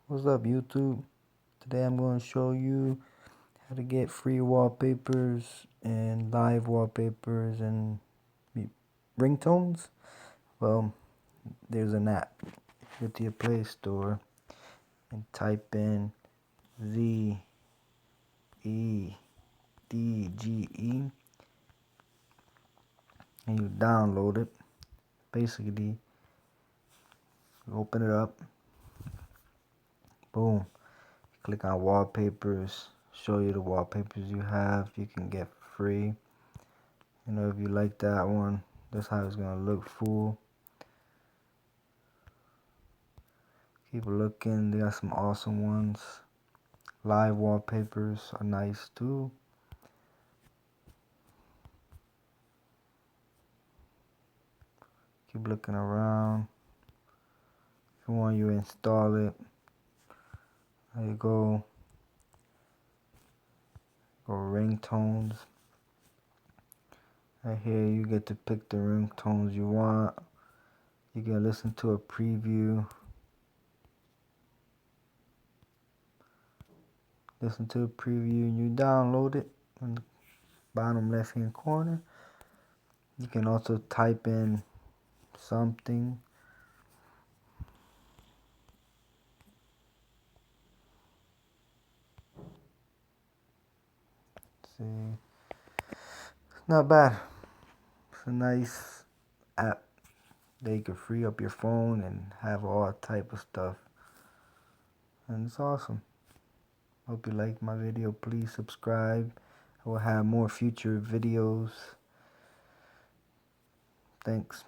What's up, YouTube? Today I'm going to show you how to get free wallpapers and live wallpapers and ringtones. Well, there's an app. Go to your Play Store and type in ZEDGE and you download it. Basically, you open it up, boom, click on wallpapers, show you the wallpapers you have, you can get free. You know, if you like that one, that's how it's gonna look full. Keep looking, they got some awesome ones. Live wallpapers are nice too. Keep looking around. If you want, you install it. There you go. Go ringtones. Right here, you get to pick the ringtones you want. You can listen to a preview. Listen to a preview and you download it in the bottom left hand corner. You can also type in something. See, it's not bad. It's a nice app that you can free up your phone and have all type of stuff, and it's awesome. Hope you like my video. Please subscribe. I will have more future videos. Thanks.